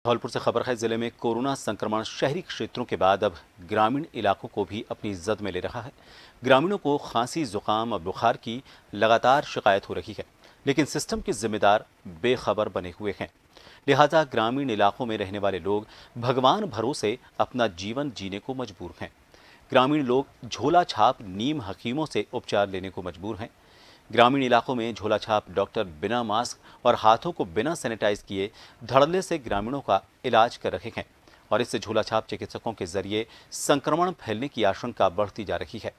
धौलपुर से खबर है। जिले में कोरोना संक्रमण शहरी क्षेत्रों के बाद अब ग्रामीण इलाकों को भी अपनी जद में ले रहा है। ग्रामीणों को खांसी, जुकाम और बुखार की लगातार शिकायत हो रही है, लेकिन सिस्टम के जिम्मेदार बेखबर बने हुए हैं। लिहाजा ग्रामीण इलाकों में रहने वाले लोग भगवान भरोसे अपना जीवन जीने को मजबूर हैं। ग्रामीण लोग झोला छाप नीम हकीमों से उपचार लेने को मजबूर हैं। ग्रामीण इलाकों में झोला छाप डॉक्टर बिना मास्क और हाथों को बिना सैनिटाइज किए धड़ल्ले से ग्रामीणों का इलाज कर रहे हैं और इससे झोला छाप चिकित्सकों के जरिए संक्रमण फैलने की आशंका बढ़ती जा रही है।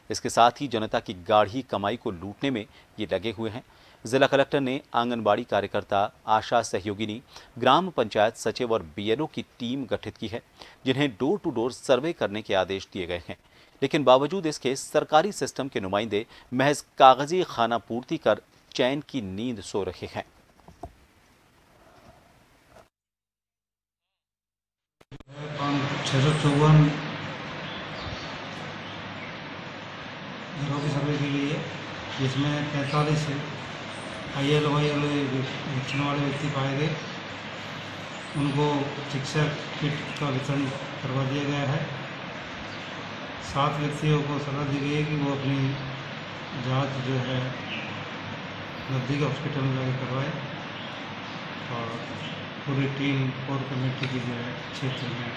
इसके साथ ही जनता की गाढ़ी कमाई को लूटने में ये लगे हुए हैं। जिला कलेक्टर ने आंगनबाड़ी कार्यकर्ता, आशा सहयोगिनी, ग्राम पंचायत सचिव और बीएलओ की टीम गठित की है, जिन्हें डोर टू डोर सर्वे करने के आदेश दिए गए हैं। लेकिन बावजूद इसके सरकारी सिस्टम के नुमाइंदे महज कागजी खाना पूर्ति कर चैन की नींद सो रहे हैं। 654 घरों की सर्वे की गई है, जिसमें 43 ILOIL लक्षण वाले व्यक्ति पाए गए। उनको चिकित्सा किट का वितरण करवा दिया गया है। 7 व्यक्तियों को सलाह दी गई है कि वो अपनी जांच जो है नज़दीकी हॉस्पिटल में जाकर करवाए और पूरी टीम कोर कमेटी की जो है क्षेत्र में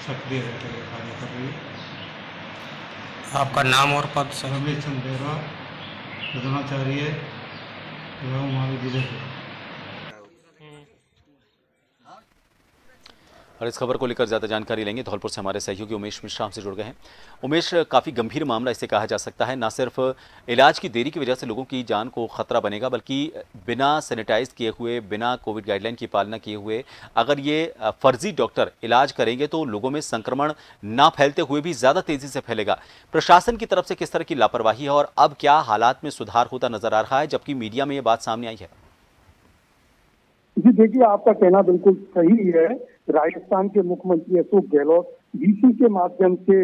सक्रिय रहकर कार्य कर रही है। आपका नाम और पद सर? रमेश चंद्र बेरा, प्रधानाचार्य, महाविद्यालय। और इस खबर को लेकर ज्यादा जानकारी लेंगे। धौलपुर से हमारे सहयोगी उमेश मिश्रा हमसे जुड़ गए हैं। उमेश, काफी गंभीर मामला इसे कहा जा सकता है। न सिर्फ इलाज की देरी की वजह से लोगों की जान को खतरा बनेगा, बल्कि बिना सैनिटाइज किए हुए, बिना कोविड गाइडलाइन की पालना किए हुए अगर ये फर्जी डॉक्टर इलाज करेंगे तो लोगों में संक्रमण ना फैलते हुए भी ज्यादा तेजी से फैलेगा। प्रशासन की तरफ से किस तरह की लापरवाही है और अब क्या हालात में सुधार होता नजर आ रहा है, जबकि मीडिया में ये बात सामने आई है? जी देखिए, आपका कहना बिल्कुल सही है। राजस्थान के मुख्यमंत्री अशोक गहलोत डीसी के माध्यम से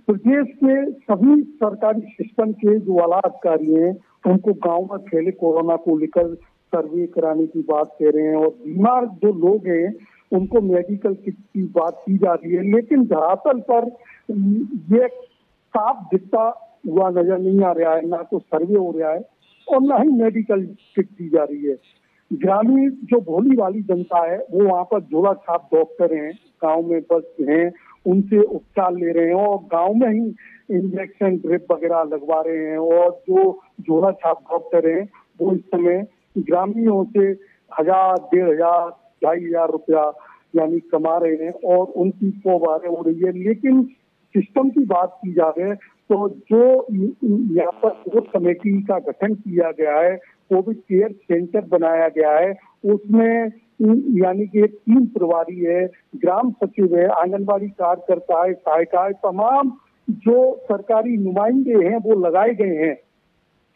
प्रदेश के सभी सरकारी सिस्टम के जो आला अधिकारी हैं उनको गांव में फैले कोरोना को लेकर सर्वे कराने की बात कह रहे हैं और बीमार जो लोग हैं उनको मेडिकल किट की बात की जा रही है, लेकिन धरातल पर ये साफ दिखता हुआ नजर नहीं आ रहा है। ना तो सर्वे हो रहा है और ना ही मेडिकल किट दी जा रही है। ग्रामीण जो भोली वाली जनता है वो वहाँ पर झोला छाप डॉक्टर हैं, गांव में बस हैं, उनसे उपचार ले रहे हैं और गांव में ही इंजेक्शन ड्रिप वगैरह लगवा रहे हैं। और जो झोला छाप डॉक्टर हैं वो इस समय ग्रामीणों से 1000, 1500, 2500 रुपया यानी कमा रहे हैं और उनकी पोबारें हो रही है। लेकिन सिस्टम की बात की जाए तो जो यहाँ पर कोर कमेटी का गठन किया गया है, कोविड केयर सेंटर बनाया गया है, उसमें यानी कि एक टीम प्रभारी है, ग्राम सचिव है, आंगनबाड़ी कार्यकर्ता है, सहायिका है, तमाम जो सरकारी नुमाइंदे हैं वो लगाए गए हैं,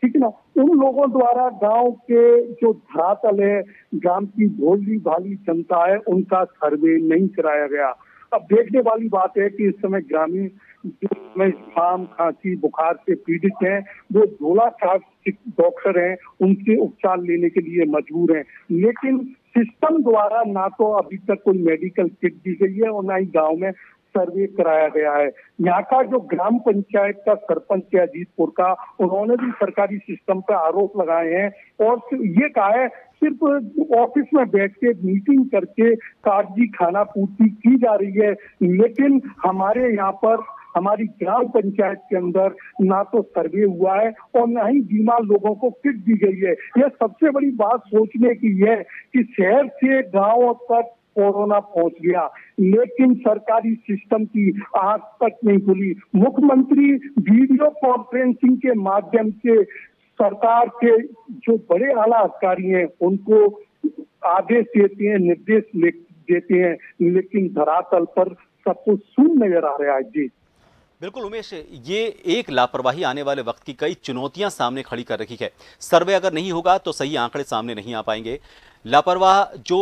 ठीक है ना। उन लोगों द्वारा गांव के जो धरातल है, ग्राम की भोली भाली जनता है, उनका सर्वे नहीं कराया गया। अब देखने वाली बात है कि इस समय ग्रामीण जो जुकाम, खांसी, बुखार से पीड़ित हैं वो झोला छाप डॉक्टर हैं, उनसे उपचार लेने के लिए मजबूर हैं। लेकिन सिस्टम द्वारा ना तो अभी तक कोई मेडिकल किट दी गई है और ना ही गांव में सर्वे कराया गया है। यहाँ का जो ग्राम पंचायत का सरपंच है अजीतपुर का, उन्होंने भी सरकारी सिस्टम पर आरोप लगाए हैं और ये कहा है सिर्फ ऑफिस में बैठ के मीटिंग करके कागजी खाना पूर्ति की जा रही है। लेकिन हमारे यहाँ पर हमारी ग्राम पंचायत के अंदर ना तो सर्वे हुआ है और ना ही बीमार लोगों को किट दी गई है। यह सबसे बड़ी बात सोचने की है कि शहर से गांव तक कोरोना पहुंच गया, लेकिन सरकारी सिस्टम की आंख तक नहीं खुली। मुख्यमंत्री वीडियो कॉन्फ्रेंसिंग के माध्यम से सरकार के जो बड़े आला अधिकारी हैं उनको आदेश देते हैं, निर्देश देते हैं, लेकिन धरातल पर सब कुछ शून्य नजर आ रहा है। जी बिल्कुल उमेश, ये एक लापरवाही आने वाले वक्त की कई चुनौतियां सामने खड़ी कर रही है। सर्वे अगर नहीं होगा तो सही आंकड़े सामने नहीं आ पाएंगे। लापरवाह जो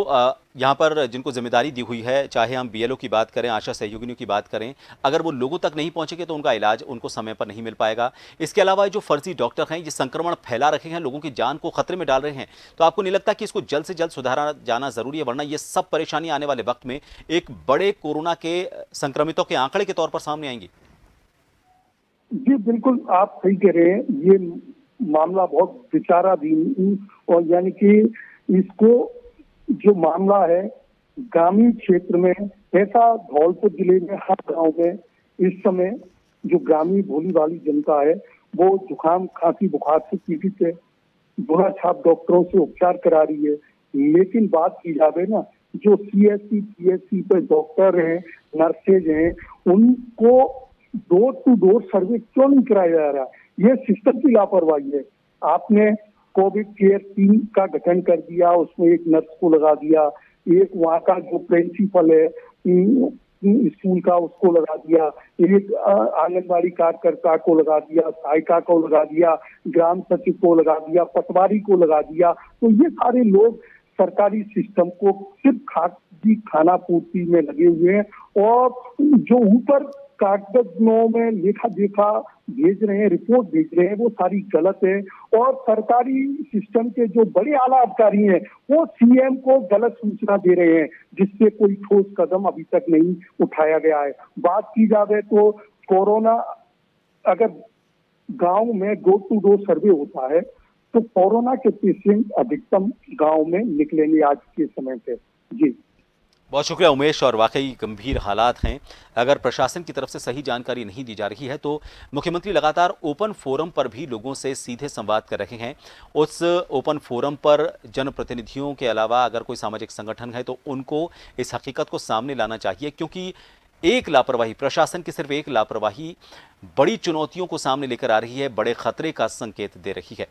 यहाँ पर जिनको जिम्मेदारी दी हुई है, चाहे हम बीएलओ की बात करें, आशा सहयोगिनियों की बात करें, अगर वो लोगों तक नहीं पहुंचेंगे तो उनका इलाज उनको समय पर नहीं मिल पाएगा। इसके अलावा जो फर्जी डॉक्टर हैं, ये संक्रमण फैला रहे हैं, लोगों की जान को खतरे में डाल रहे हैं। तो आपको नहीं लगता कि इसको जल्द से जल्द सुधारा जाना जरूरी है, वरना ये सब परेशानी आने वाले वक्त में एक बड़े कोरोना के संक्रमितों के आंकड़े के तौर पर सामने आएंगी? जी बिल्कुल, आप सही कह रहे हैं। ये मामला बहुत विचाराधीन, और यानी कि इसको जो मामला है ग्रामीण क्षेत्र में, ऐसा धौलपुर जिले में हर गांव में इस समय जो ग्रामीण भोली भाली जनता है वो जुकाम खांसी बुखार से पीड़ित है, बुरा छाप डॉक्टरों से उपचार करा रही है। लेकिन बात की जावे ना, जो सीएससी पीएससी पे डॉक्टर हैं, नर्सेज हैं, उनको डोर टू डोर सर्विस क्यों नहीं कराया जा रहा? ये सिस्टम की लापरवाही है। आपने कोविड केयर टीम का गठन कर दिया, उसमें एक नर्स को लगा दिया, एक वहाँ का जो प्रिंसिपल है स्कूल का उसको लगा दिया, एक आंगनबाड़ी कार्यकर्ता को लगा दिया, सहायिका को लगा दिया, ग्राम सचिव को लगा दिया, पटवारी को लगा दिया। तो ये सारे लोग सरकारी सिस्टम को सिर्फ खाना पूर्ति में लगे हुए हैं, और जो ऊपर कागजों में लेखा देखा भेज रहे हैं, रिपोर्ट भेज रहे हैं, वो सारी गलत है। और सरकारी सिस्टम के जो बड़े आला अधिकारी हैं वो सीएम को गलत सूचना दे रहे हैं, जिससे कोई ठोस कदम अभी तक नहीं उठाया गया है। बात की जाए तो कोरोना, अगर गांव में डोर टू डोर सर्वे होता है तो कोरोना के पेशेंट अधिकतम गांव में निकलेंगे आज के समय पे। जी बहुत शुक्रिया उमेश, और वाकई गंभीर हालात हैं। अगर प्रशासन की तरफ से सही जानकारी नहीं दी जा रही है तो मुख्यमंत्री लगातार ओपन फोरम पर भी लोगों से सीधे संवाद कर रहे हैं। उस ओपन फोरम पर जनप्रतिनिधियों के अलावा अगर कोई सामाजिक संगठन है तो उनको इस हकीकत को सामने लाना चाहिए, क्योंकि एक लापरवाही, प्रशासन की सिर्फ एक लापरवाही बड़ी चुनौतियों को सामने लेकर आ रही है, बड़े खतरे का संकेत दे रही है।